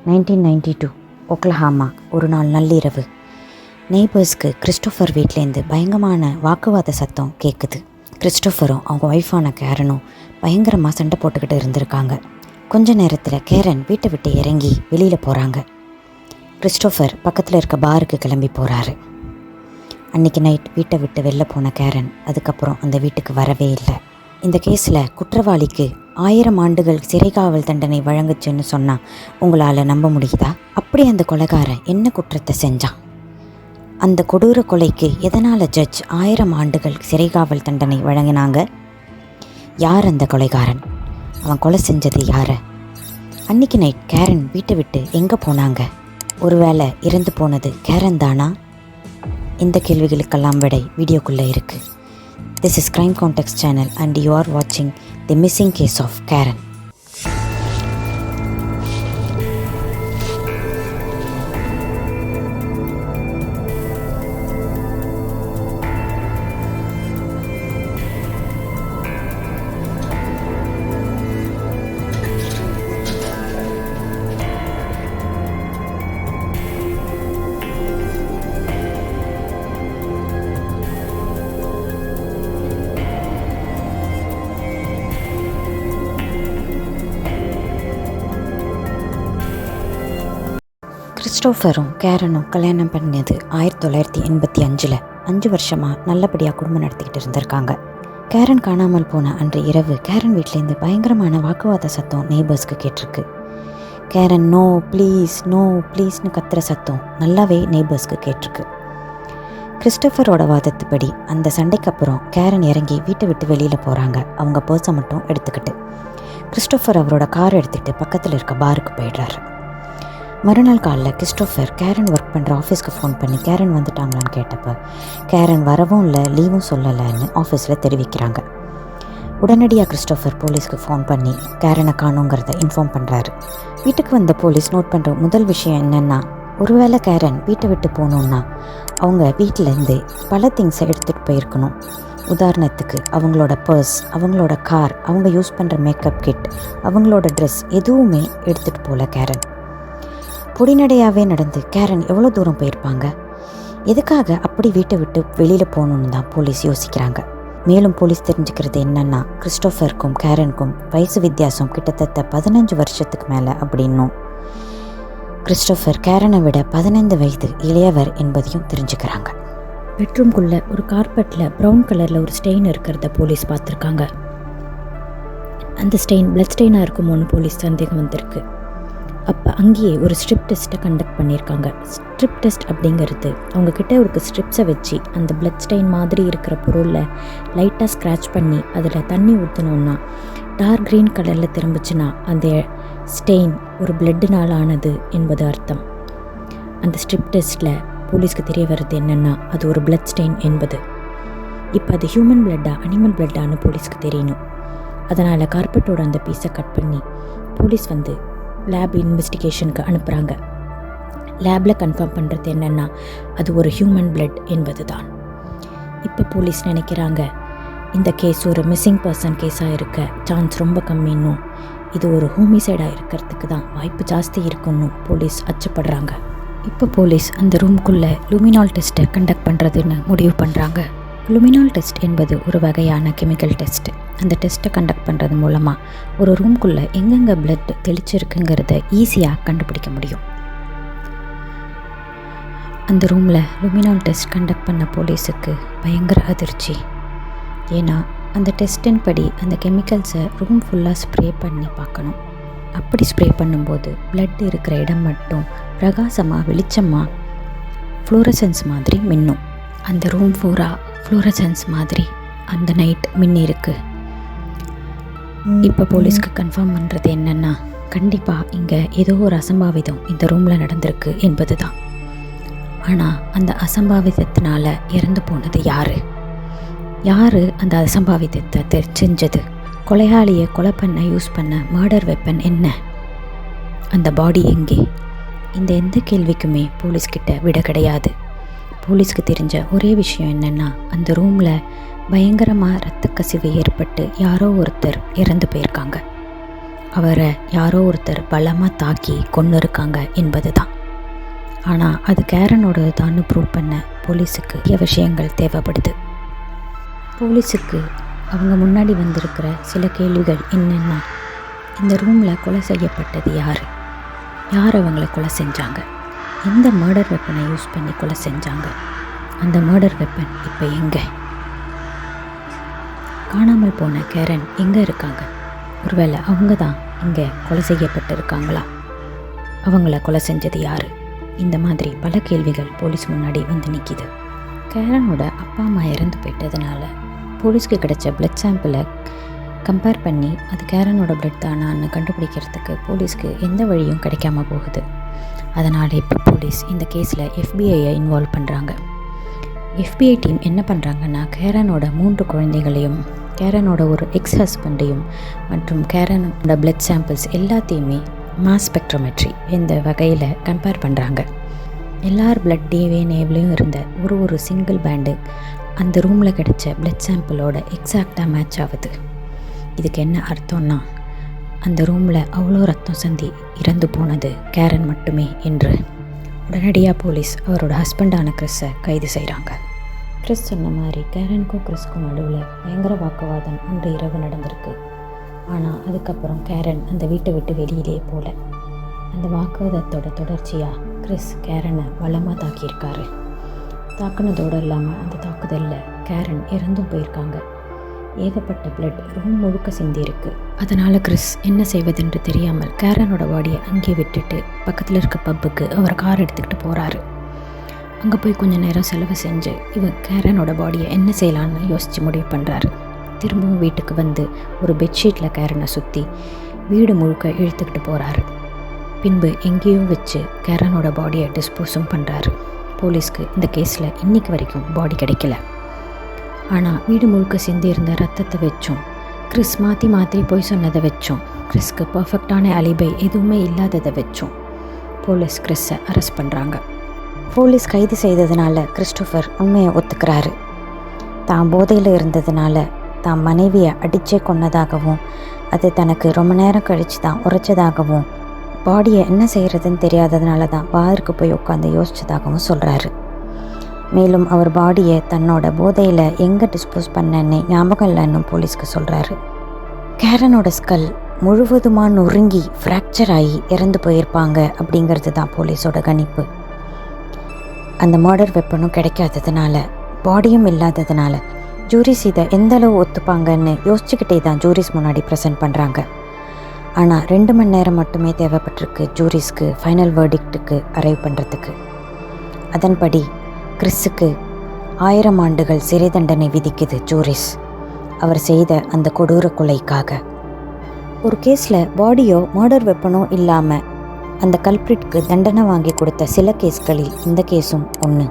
1992 Oklahoma. ஒரு நாள் நள்ளிரவு. நெய்பர்ஸ்க்கு கிறிஸ்டோஃபர் வீட்டிலேருந்து பயங்கரமான வாக்குவாத சத்தம் கேட்குது. கிறிஸ்டோஃபரும் அவங்க ஒய்ஃபான கேரனும் பயங்கரமாக சண்டை போட்டுக்கிட்டு இருந்திருக்காங்க. கொஞ்ச நேரத்தில் கேரன் வீட்டை விட்டு இறங்கி வெளியில் போகிறாங்க. கிறிஸ்டோஃபர் பக்கத்தில் இருக்க பாருக்கு கிளம்பி போகிறாரு. அன்றைக்கி நைட் வீட்டை விட்டு வெளில போன கேரன் அதுக்கப்புறம் அந்த வீட்டுக்கு வரவே இல்லை. இந்த கேஸில் குற்றவாளிக்கு 1000 ஆண்டுகள் சிறைக்காவல் தண்டனை வழங்குச்சுன்னு சொன்னால் உங்களால் நம்ப முடியுதா? அப்படி அந்த கொலைகாரன் என்ன குற்றத்தை செஞ்சான்? அந்த கொடூர கொலைக்கு எதனால் ஜட்ஜ் 1000 ஆண்டுகள் சிறைக்காவல் தண்டனை வழங்கினாங்க? யார் அந்த கொலைகாரன்? அவன் கொலை செஞ்சது யாரை? அன்றைக்கி நைட் கேரன் வீட்டை விட்டு எங்கே போனாங்க? ஒருவேளை இறந்து போனது கேரன் தானா? இந்த கேள்விகளுக்கெல்லாம் விடை வீடியோக்குள்ளே இருக்குது. This is Crime Context channel and you are watching the missing case of Karen. கிறிஸ்டோஃபரும் கேரனும் கல்யாணம் பண்ணது 1985. 5 வருஷமாக நல்லபடியாக குடும்பம் நடத்திக்கிட்டு இருந்திருக்காங்க. கேரன் காணாமல் போன அன்று இரவு கேரன் வீட்டிலேருந்து பயங்கரமான வாக்குவாத சத்தம் நெய்பர்ஸ்க்கு கேட்டிருக்கு. கேரன் நோ ப்ளீஸ்னு கத்துற சத்தம் நல்லாவே நெய்பர்ஸ்க்கு கேட்டிருக்கு. கிறிஸ்டோஃபரோட வாதத்துப்படி அந்த சண்டைக்கு அப்புறம் கேரன் இறங்கி வீட்டை விட்டு வெளியில் போகிறாங்க, அவங்க பர்ஸை மட்டும் எடுத்துக்கிட்டு. கிறிஸ்டோஃபர் அவரோட கார் எடுத்துகிட்டு பக்கத்தில் இருக்க பாருக்கு போயிடுறாரு. மறுநாள் காலைல கிறிஸ்டோஃபர் கேரன் ஒர்க் பண்ணுற ஆஃபீஸ்க்கு ஃபோன் பண்ணி கேரன் வந்துட்டாங்களான்னு கேட்டப்போ கேரன் வரவும் இல்லை, லீவும் சொல்லலைன்னு ஆஃபீஸில் தெரிவிக்கிறாங்க. உடனடியாக கிறிஸ்டோஃபர் போலீஸ்க்கு ஃபோன் பண்ணி கேரனை காணுங்கிறத இன்ஃபார்ம் பண்ணுறாரு. வீட்டுக்கு வந்த போலீஸ் நோட் பண்ணுற முதல் விஷயம் என்னென்னா, ஒருவேளை கேரன் வீட்டை விட்டு போகணுன்னா அவங்க வீட்டிலேருந்து பல திங்ஸை எடுத்துகிட்டு போயிருக்கணும். உதாரணத்துக்கு அவங்களோட பர்ஸ், அவங்களோட கார், அவங்க யூஸ் பண்ணுற மேக்கப் கிட், அவங்களோட ட்ரெஸ் எதுவுமே எடுத்துகிட்டு போகல கேரன். பொடிநடையாகவே நடந்து கேரன் எவ்வளோ தூரம் போயிருப்பாங்க? எதுக்காக அப்படி வீட்டை விட்டு வெளியில் போகணுன்னு தான் போலீஸ் யோசிக்கிறாங்க. மேலும் போலீஸ் தெரிஞ்சுக்கிறது என்னென்னா, கிறிஸ்டோஃபருக்கும் கேரனுக்கும் வயசு வித்தியாசம் கிட்டத்தட்ட 15 வருஷத்துக்கு மேலே அப்படின்னும், கிறிஸ்டோஃபர் கேரனை விட 15 வயது இளையவர் என்பதையும் தெரிஞ்சுக்கிறாங்க. பெட்ரூம்குள்ளே ஒரு கார்பெட்டில் ப்ரௌன் கலரில் ஒரு ஸ்டெயின் இருக்கிறத போலீஸ் பார்த்துருக்காங்க. அந்த ஸ்டெயின் பிளட் ஸ்டெயினாக இருக்குமோன்னு போலீஸ் சந்தேகம் வந்திருக்கு. அப்போ அங்கேயே ஒரு ஸ்ட்ரிப் டெஸ்ட்டை கண்டக்ட் பண்ணியிருக்காங்க. ஸ்ட்ரிப் டெஸ்ட் அப்படிங்கிறது அவங்கக்கிட்ட ஒரு ஸ்ட்ரிப்ஸை வச்சு அந்த பிளட் ஸ்டெயின் மாதிரி இருக்கிற பொருளில் லைட்டாக ஸ்க்ராட்ச் பண்ணி அதில் தண்ணி ஊற்றினோன்னா டார்க் க்ரீன் கலரில் திரும்பிச்சுன்னா அந்த ஸ்டெயின் ஒரு பிளட்டுனால் ஆனது என்பது அர்த்தம். அந்த ஸ்ட்ரிப் டெஸ்ட்டில் போலீஸ்க்கு தெரிய வருது என்னென்னா, அது ஒரு பிளட் ஸ்டெயின் என்பது. இப்போ அது ஹியூமன் பிளட்டா அனிமல் பிளட்டான்னு போலீஸ்க்கு தெரியணும். அதனால் கார்பெட்டோட அந்த பீஸை கட் பண்ணி போலீஸ் லேப் இன்வெஸ்டிகேஷனுக்கு அனுப்புகிறாங்க. லேபில் கன்ஃபார்ம் பண்ணுறது என்னென்னா, அது ஒரு ஹியூமன் பிளட் என்பது தான். இப்போ போலீஸ் நினைக்கிறாங்க, இந்த கேஸ் ஒரு மிஸ்ஸிங் பர்சன் கேஸாக இருக்க சான்ஸ் ரொம்ப கம்மின்னும், இது ஒரு ஹோமிசைடாக இருக்கிறதுக்கு தான் வாய்ப்பு ஜாஸ்தி இருக்குன்னு போலீஸ் அச்சப்படுறாங்க. இப்போ போலீஸ் அந்த ரூம்குள்ளே லூமினால் டெஸ்ட்டை கண்டக்ட் பண்ணுறதுன்னு முடிவு பண்ணுறாங்க. லூமினால் டெஸ்ட் என்பது ஒரு வகையான கெமிக்கல் டெஸ்ட்டு. அந்த டெஸ்ட்டை கண்டக்ட் பண்ணுறது மூலமாக ஒரு ரூம்குள்ளே எங்கெங்கே பிளட் தெளிச்சிருக்குங்கிறத ஈஸியாக கண்டுபிடிக்க முடியும். அந்த ரூமில் லூமினால் டெஸ்ட் கண்டக்ட் பண்ண போலீஸுக்கு பயங்கர அதிர்ச்சி. ஏன்னா அந்த டெஸ்ட்டின் படி அந்த கெமிக்கல்ஸை ரூம் ஃபுல்லாக ஸ்ப்ரே பண்ணி பார்க்கணும். அப்படி ஸ்ப்ரே பண்ணும்போது பிளட் இருக்கிற இடம் மட்டும் பிரகாசமாக வெளிச்சமாக ஃப்ளோரசன்ஸ் மாதிரி மின்னும். அந்த ரூம் பூரா ஃப்ளோரசன்ஸ் மாதிரி அந்த நைட் மின்னிருக்கு. இப்போ போலீஸ்க்கு கன்ஃபார்ம் பண்ணுறது என்னென்னா, கண்டிப்பாக இங்கே ஏதோ ஒரு அசம்பாவிதம் இந்த ரூமில் நடந்திருக்கு என்பது தான். ஆனால் அந்த அசம்பாவிதத்தினால இறந்து போனது யார் அந்த அசம்பாவிதத்தை செஞ்சது? கொலையாளியை கொலை பண்ண யூஸ் பண்ண மர்டர் வெப்பன் என்ன? அந்த பாடி எங்கே? இந்த எந்த கேள்விக்குமே போலீஸ்கிட்ட விட கிடையாது. போலீஸ்க்கு தெரிஞ்ச ஒரே விஷயம் என்னென்னா, அந்த ரூமில் பயங்கரமாக இரத்த கசிவு ஏற்பட்டு யாரோ ஒருத்தர் இறந்து போயிருக்காங்க. அவரை யாரோ ஒருத்தர் பலமாக தாக்கி கொன்று இருக்காங்க என்பது தான். ஆனால் அது கேரனோடது தான் ப்ரூவ் பண்ண போலீஸுக்கு நிறைய விஷயங்கள் தேவைப்படுது. போலீஸுக்கு அவங்க முன்னாடி வந்திருக்கிற சில கேள்விகள் என்னென்னா, இந்த ரூமில் கொலை செய்யப்பட்டது யார் அவங்கள கொலை செஞ்சாங்க, எந்த மர்டர் வெப்பனை யூஸ் பண்ணி கொலை செஞ்சாங்க, அந்த மர்டர் வெப்பன் இப்போ எங்கே, காணாமல் போன கேரன் எங்கே இருக்காங்க, ஒருவேளை அவங்க தான் இங்கே கொலை செய்யப்பட்டிருக்காங்களா, அவங்கள கொலை செஞ்சது யார், இந்த மாதிரி பல கேள்விகள் போலீஸ் முன்னாடி வந்து நிற்கிது. கேரனோட அப்பா அம்மா இறந்து போயிட்டதுனால போலீஸ்க்கு கிடைச்ச பிளட் சாம்பிளை கம்பேர் பண்ணி அது கேரனோட பிளட் தானான்னு கண்டுபிடிக்கிறதுக்கு போலீஸ்க்கு எந்த வழியும் கிடைக்காம போகுது. அதனால் இப்போ போலீஸ் இந்த கேஸில் எஃபிஐயை இன்வால்வ் பண்ணுறாங்க. எஃபிஐ டீம் என்ன பண்ணுறாங்கன்னா, கேரனோட 3 குழந்தைகளையும், கேரனோட ஒரு எக்ஸ் ஹஸ்பண்டையும் மற்றும் கேரனோட பிளட் சாம்பிள்ஸ் எல்லாத்தையுமே மாஸ் ஸ்பெக்ட்ரோமெட்ரி இந்த வகையில் கம்பேர் பண்ணுறாங்க. எல்லார் பிளட் டிஎன்ஏவிலையும் இருந்த ஒரு சிங்கிள் பேண்டு அந்த ரூமில் கிடைச்ச பிளட் சாம்பிளோட எக்ஸாக்டாக மேட்ச் ஆகுது. இதுக்கு என்ன அர்த்தம்னா, அந்த ரூமில் அவ்வளோ ரத்தம் சந்தி இறந்து போனது கேரன் மட்டுமே என்று. உடனடியாக போலீஸ் அவரோட ஹஸ்பண்டான கிறிஸை கைது செய்கிறாங்க. கிறிஸ் சொன்ன மாதிரி கேரனுக்கும் கிறிஸ்க்கும் நடுவில் பயங்கர வாக்குவாதம் அன்று இரவு நடந்திருக்கு. ஆனால் அதுக்கப்புறம் கேரன் அந்த வீட்டை விட்டு வெளியிலே போகல. அந்த வாக்குவாதத்தோட தொடர்ச்சியாக கிறிஸ் கேரனை பலமாக தாக்கியிருக்காரு. தாக்குனதோடு இல்லாமல் அந்த தாக்குதலில் கேரன் இறந்தும் போயிருக்காங்க. ஏகப்பட்ட பிளட் ரூம் முழுக்க சிந்தியிருக்கு. அதனால் கிறிஸ் என்ன செய்வதென்று தெரியாமல் கேரனோட பாடியை அங்கே விட்டுட்டு பக்கத்தில் இருக்க பப்புக்கு அவர் கார் எடுத்துக்கிட்டு போகிறாரு. அங்கே போய் கொஞ்சம் நேரம் செலவு செஞ்சு இவர் கேரனோட பாடியை என்ன செய்யலான்னு யோசித்து முடிவு பண்ணுறாரு. திரும்பவும் வீட்டுக்கு வந்து ஒரு பெட்ஷீட்டில் கேரனை சுற்றி வீடு முழுக்க இழுத்துக்கிட்டு போகிறாரு. பின்பு எங்கேயோ வச்சு கேரனோட பாடியை டிஸ்போஸும் பண்ணுறாரு. போலீஸ்க்கு இந்த கேஸில் இன்றைக்கு வரைக்கும் பாடி கிடைக்கல. ஆனால் வீடு முழுக்க சிந்தி இருந்த ரத்தத்தை வச்சும், கிறிஸ் மாற்றி போய் சொன்னதை வச்சும், கிறிஸ்க்கு பர்ஃபெக்டான அலிபை எதுவுமே இல்லாததை வச்சும் போலீஸ் கிறிஸை அரெஸ்ட் பண்ணுறாங்க. போலீஸ் கைது செய்ததுனால கிறிஸ்டோஃபர் உண்மையை ஒத்துக்கிறாரு. தான் போதையில் இருந்ததுனால தான் மனைவியை அடித்தே கொன்னதாகவும், அது தனக்கு ரொம்ப நேரம் கழித்து தான் உரைச்சதாகவும், பாடியை என்ன செய்கிறதுன்னு தெரியாததுனால தான் பாருக்கு போய் உட்காந்து யோசித்ததாகவும் சொல்கிறாரு. மேலும் அவர் பாடியை தன்னோட போதையில் எங்கே டிஸ்போஸ் பண்ணன்னு ஞாபகம் இல்லைன்னு போலீஸ்க்கு சொல்கிறாரு. கேரனோட ஸ்கல் முழுவதுமாக நொறுங்கி ஃப்ராக்சர் ஆகி இறந்து போயிருப்பாங்க அப்படிங்கிறது தான் போலீஸோட கணிப்பு. அந்த மர்டர் வெப்பனும் கிடைக்காததுனால, பாடியும் இல்லாததுனால ஜூரிஸ் இதை எந்தளவு ஒத்துப்பாங்கன்னு யோசிச்சுக்கிட்டே தான் ஜூரிஸ் முன்னாடி ப்ரெசென்ட் பண்ணுறாங்க. ஆனால் 2 மணி நேரம் மட்டுமே தேவைப்பட்டிருக்கு ஜூரிஸ்க்கு ஃபைனல் வேர்டிக்ட்டுக்கு அரைவ் பண்ணுறதுக்கு. அதன்படி கிறிஸுக்கு 1000 ஆண்டுகள் சிறை தண்டனை விதிக்குது ஜூரிஸ், அவர் செய்த அந்த கொடூர கொலைக்காக. ஒரு கேஸில் பாடியோ மர்டர் வெப்பனோ இல்லாமல் அந்த கல்பிரிட்க்கு தண்டனை வாங்கி கொடுத்த சில கேஸ்களில் இந்த கேஸும் ஒன்று.